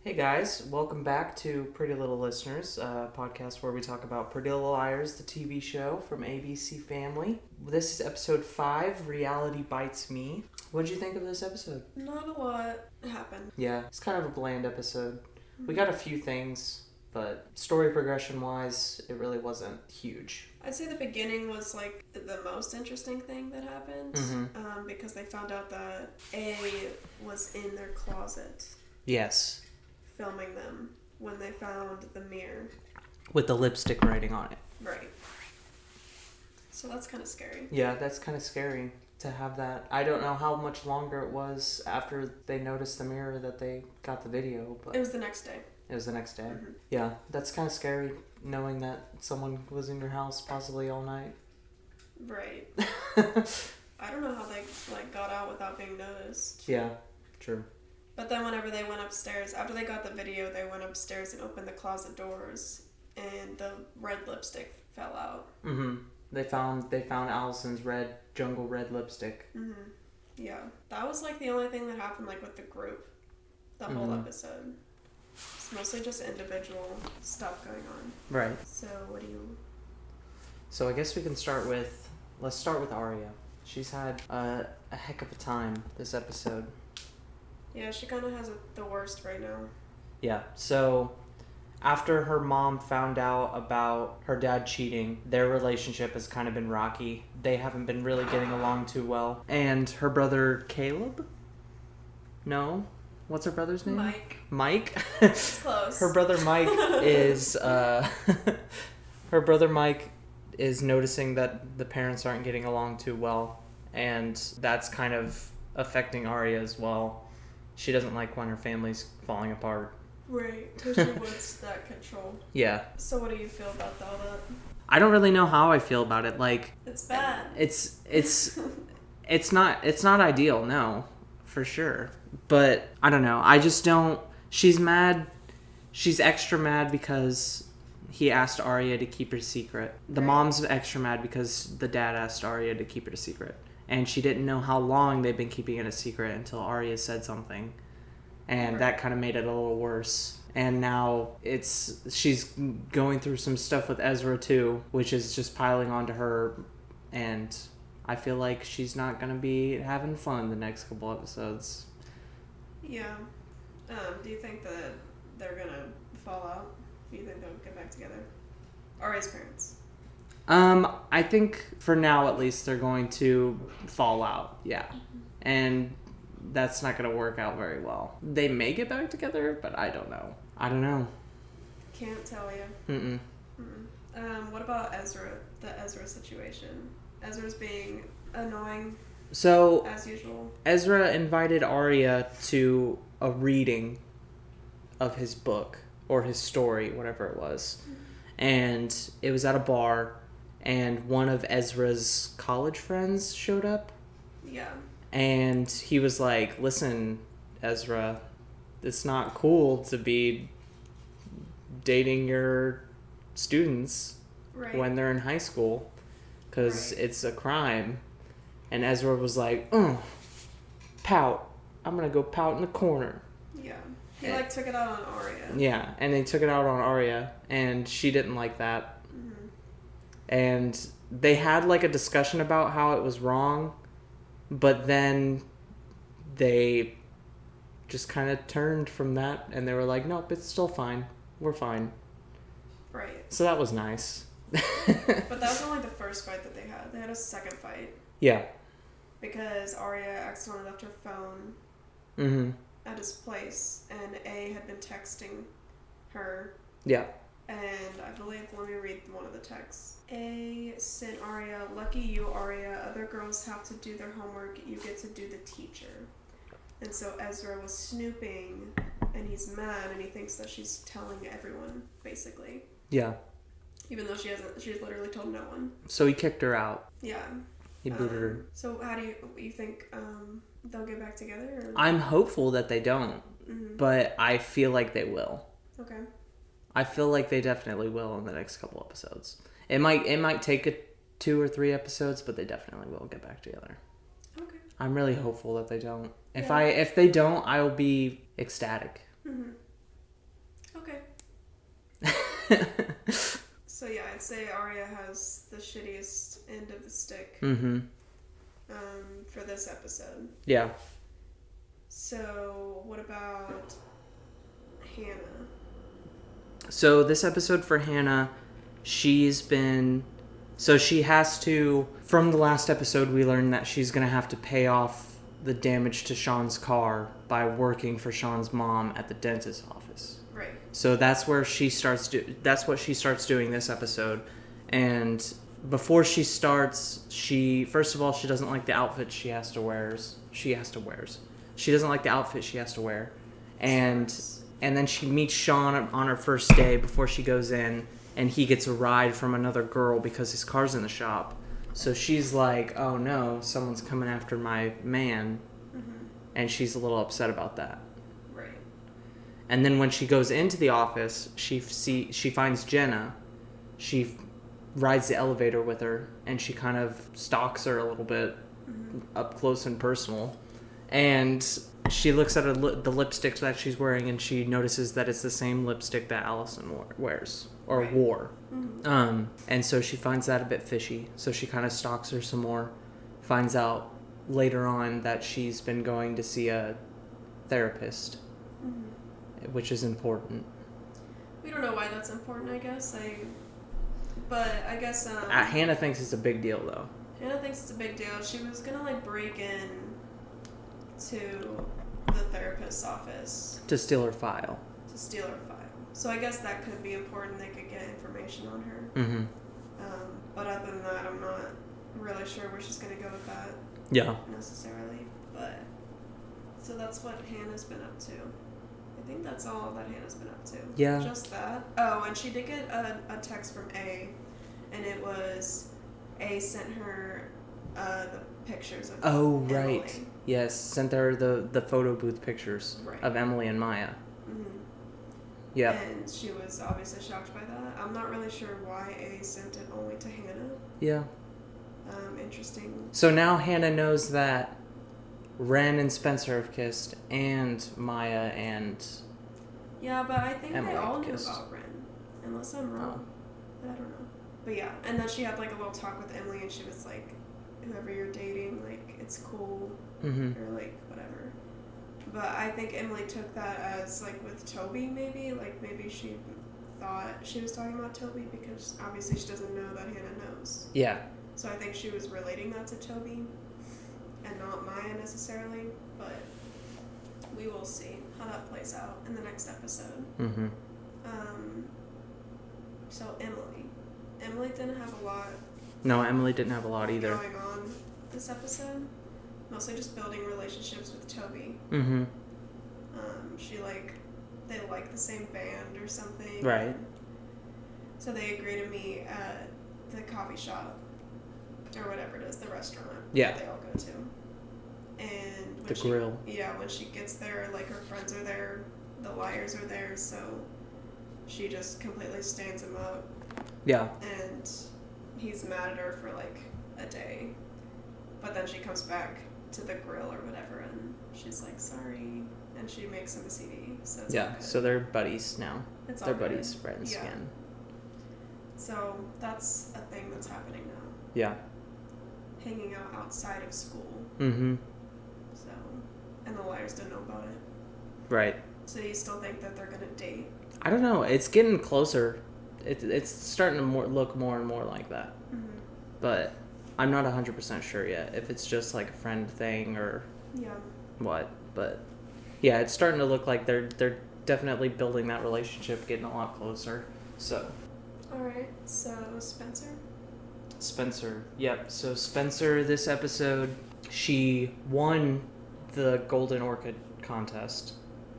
Hey guys, welcome back to Pretty Little Listeners, a podcast where we talk about Pretty Little Liars, the TV show from ABC Family. This is episode 5, Reality Bites Me. What did you think of this episode? Not a lot happened. Yeah, it's kind of a bland episode. We got a few things, but story progression-wise, it really wasn't huge. I'd say the beginning was like the most interesting thing that happened, because they found out that A was in their closet. Yes. Filming them when they found the mirror. With the lipstick writing on it. Right. So that's kind of scary. Yeah, that's kind of scary to have that. I don't know how much longer it was after they noticed the mirror that they got the video, but it was the next day. It was the next day. Mm-hmm. Yeah, that's kind of scary knowing that someone was in your house possibly all night. Right. I don't know how they got out without being noticed. Yeah, true. But then whenever they went upstairs, after they got the video, they went upstairs and opened the closet doors, and the red lipstick fell out. Mm-hmm. They found Allison's jungle red lipstick. Mm-hmm. Yeah. That was like the only thing that happened with the group. The whole episode. It's mostly just individual stuff going on. Right. So what do you... So I guess we can let's start with Arya. She's had a heck of a time this episode. Yeah, she kind of has the worst right now. Yeah, so after her mom found out about her dad cheating, their relationship has kind of been rocky. They haven't been really getting along too well. And her brother Caleb? No? What's her brother's name? Mike? It's close. Her brother Mike is noticing that the parents aren't getting along too well, and that's kind of affecting Arya as well. She doesn't like when her family's falling apart. Right, because she wants that control. Yeah. So what do you feel about all that? I don't really know how I feel about it. It's bad. It's not ideal, no, for sure. But I don't know. I just don't. She's mad. She's extra mad because he asked Arya to keep her secret. The mom's extra mad because the dad asked Arya to keep it a secret. And she didn't know how long they've been keeping it a secret until Arya said something. And that kind of made it a little worse. And now she's going through some stuff with Ezra too, which is just piling onto her. And I feel like she's not going to be having fun the next couple episodes. Yeah. Do you think that they're going to fall out? Do you think they'll get back together? Arya's parents? I think for now at least they're going to fall out, yeah. And that's not going to work out very well. They may get back together, but I don't know. Can't tell you. What about Ezra? The Ezra situation. Ezra's being annoying. So, as usual. Ezra invited Arya to a reading of his book, or his story, whatever it was. And it was at a bar. And one of Ezra's college friends showed up. Yeah. And he was like, listen, Ezra, it's not cool to be dating your students when they're in high school. Because it's a crime. And Ezra was like, pout. I'm going to go pout in the corner. Yeah. He took it out on Arya. Yeah. And they took it out on Arya. And she didn't like that. And they had a discussion about how it was wrong, but then they just kind of turned from that and they were like, nope, it's still fine. We're fine. Right. So that was nice. But that was only the first fight that they had. They had a second fight. Yeah. Because Arya accidentally left her phone at his place, and A had been texting her. Yeah. And I believe, let me read one of the texts. A sent Arya, lucky you, Arya. Other girls have to do their homework. You get to do the teacher. And so Ezra was snooping, and he's mad, and he thinks that she's telling everyone, basically. Yeah. Even though she's literally told no one. So he kicked her out. Yeah. He booted her. So how do you think they'll get back together? Or? I'm hopeful that they don't, but I feel like they will. Okay. I feel like they definitely will in the next couple episodes. It might take 2 or 3 episodes, but they definitely will get back together. Okay. I'm really hopeful that they don't. If they don't, I'll be ecstatic. Okay. So yeah, I'd say Arya has the shittiest end of the stick. Mm-hmm. For this episode. Yeah. So what about Hannah? So this episode for Hannah, she has to, from the last episode we learned that she's going to have to pay off the damage to Sean's car by working for Sean's mom at the dentist's office. Right. So that's where that's what she starts doing this episode. And before she starts, first of all, she doesn't like the outfit she doesn't like the outfit she has to wear. And then she meets Sean on her first day before she goes in, and he gets a ride from another girl because his car's in the shop. So she's like, oh no, someone's coming after my man. Mm-hmm. And she's a little upset about that. Right. And then when she goes into the office, she finds Jenna. She rides the elevator with her, and she kind of stalks her a little bit, up close and personal. And she looks at the lipstick that she's wearing, and she notices that it's the same lipstick that Allison wears or wore. Mm-hmm. And so she finds that a bit fishy. So she kind of stalks her some more. Finds out later on that she's been going to see a therapist, which is important. We don't know why that's important, I guess. But I guess... Hannah thinks it's a big deal, though. Hannah thinks it's a big deal. She was gonna, break in to the therapist's office. To steal her file. So I guess that could be important. They could get information on her. Mm-hmm. But other than that, I'm not really sure where she's gonna go with that. Yeah. Necessarily. But... So that's what Hannah's been up to. I think that's all that Hannah's been up to. Yeah. Just that. Oh, and she did get a text from A, and it was A sent her the pictures of Emily. Right. Yes, sent her the photo booth pictures of Emily and Maya. Mm-hmm. Yeah. And she was obviously shocked by that. I'm not really sure why A sent it only to Hannah. Yeah. Interesting. So now Hannah knows that Ren and Spencer have kissed, and Maya and Yeah, but I think Emily they all kissed. knew about Ren. Unless I'm wrong. I don't know. But yeah, and then she had a little talk with Emily, and she was like, whoever you're dating, it's cool. Mm-hmm. Or whatever. But I think Emily took that as with Toby, maybe. Maybe she thought she was talking about Toby because obviously she doesn't know that Hannah knows. Yeah. So I think she was relating that to Toby and not Maya necessarily, but we will see how that plays out in the next episode. Mm-hmm. So Emily didn't have a lot. No, Emily didn't have a lot either. Going on this episode, mostly just building relationships with Toby. Mm-hmm. They like the same band or something. Right. So they agree to meet at the coffee shop or whatever it is, the restaurant that they all go to. And when grill. Yeah, when she gets there, her friends are there, the liars are there, so she just completely stands him up. Yeah. And he's mad at her for a day. But then she comes back to the grill or whatever, and she's like, sorry. And she makes him a CD. So it's all good. So they're buddies now. They're buddies, friends again. So that's a thing that's happening now. Yeah. Hanging out outside of school. Mm-hmm. So, and the liars don't know about it. Right. So do you still think that they're gonna date? I don't know. It's getting closer. It's starting to look more and more like that. Mm-hmm. But I'm not 100% sure yet if it's just a friend thing or what. But yeah, it's starting to look like they're definitely building that relationship, getting a lot closer. So. All right. So Spencer. Yep. So Spencer, this episode, she won the Golden Orchid contest.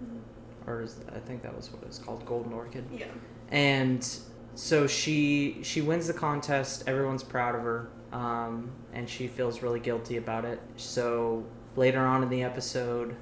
Mm-hmm. Or I think that was what it was called, Golden Orchid. Yeah. And so she wins the contest. Everyone's proud of her. And she feels really guilty about it. So later on in the episode,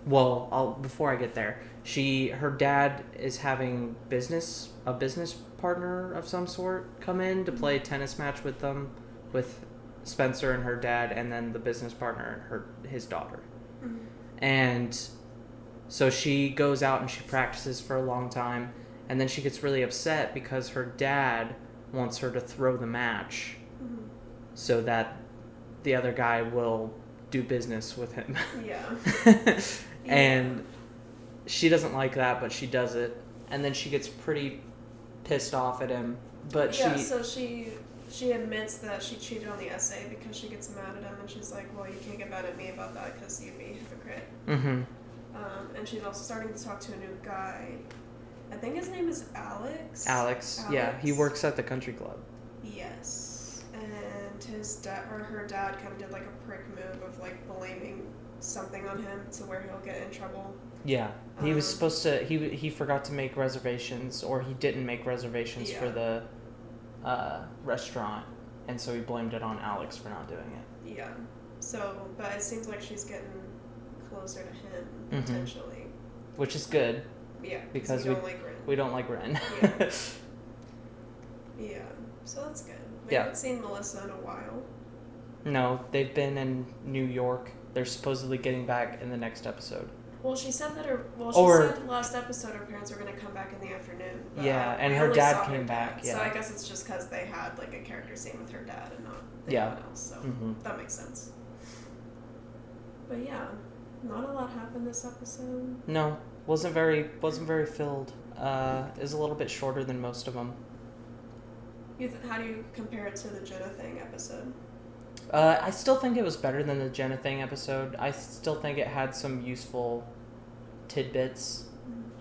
before I get there, her dad is having a business partner of some sort come in to play a tennis match with them, with Spencer and her dad, and then the business partner and his daughter. Mm-hmm. And So she goes out and she practices for a long time, and then she gets really upset because her dad wants her to throw the match so that the other guy will do business with him. Yeah. And she doesn't like that, but she does it. And then she gets pretty pissed off at him. But so she admits that she cheated on the essay because she gets mad at him, and she's like, well, you can't get mad at me about that because you'd be a hypocrite. Mm-hmm. And she's also starting to talk to a new guy. I think his name is Alex. Alex. Yeah, he works at the country club. Yes. And his dad, or her dad, kind of did like a prick move of like blaming something on him to where he'll get in trouble. Yeah, he was supposed to. He forgot to make reservations, or he didn't make reservations for the restaurant, and so he blamed it on Alex for not doing it. Yeah. So, but it seems like she's getting closer to him potentially, which is good. Yeah, because we don't like Ren. Yeah. Yeah. So that's good. We Yeah. haven't seen Melissa in a while. No, they've been in New York. They're supposedly getting back in the next episode. Well, she said that said last episode her parents were going to come back in the afternoon. Yeah, and her dad came back. Yeah. So I guess it's just because they had like a character scene with her dad and not anyone else. So that makes sense. But yeah, not a lot happened this episode. No, wasn't very filled. It was a little bit shorter than most of them. How do you compare it to the Jenna Thing episode? I still think it was better than the Jenna Thing episode. I still think it had some useful tidbits.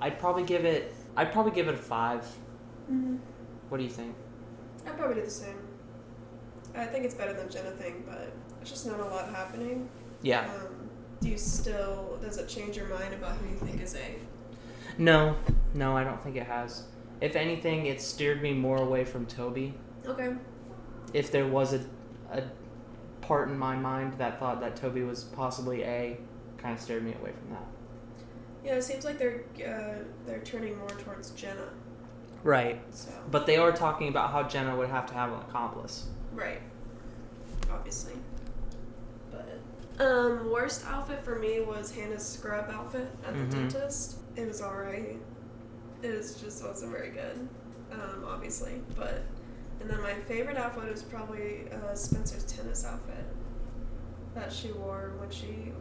I'd probably give it a 5. What do you think? I'd probably do the same. I think it's better than Jenna Thing, but it's just not a lot happening. Yeah. Does it change your mind about who you think is A? No, I don't think it has. If anything, it steered me more away from Toby. Okay. If there was a part in my mind that thought that Toby was possibly A, kind of steered me away from that. Yeah, it seems like they're turning more towards Jenna. Right. So. But they are talking about how Jenna would have to have an accomplice. Right. Obviously. But worst outfit for me was Hannah's scrub outfit at the dentist. It was alright. It just wasn't very good. Obviously, but. And then my favorite outfit is probably Spencer's tennis outfit that she wore when she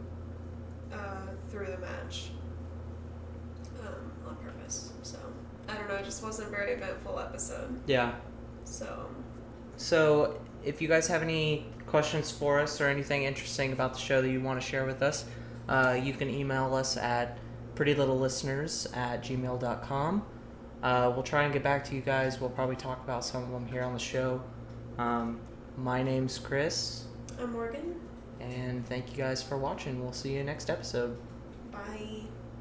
threw the match on purpose. So, I don't know, it just wasn't a very eventful episode. Yeah. So, if you guys have any questions for us or anything interesting about the show that you want to share with us, you can email us at prettylittlelisteners@gmail.com. We'll try and get back to you guys. We'll probably talk about some of them here on the show. My name's Chris. I'm Morgan. And thank you guys for watching. We'll see you next episode. Bye.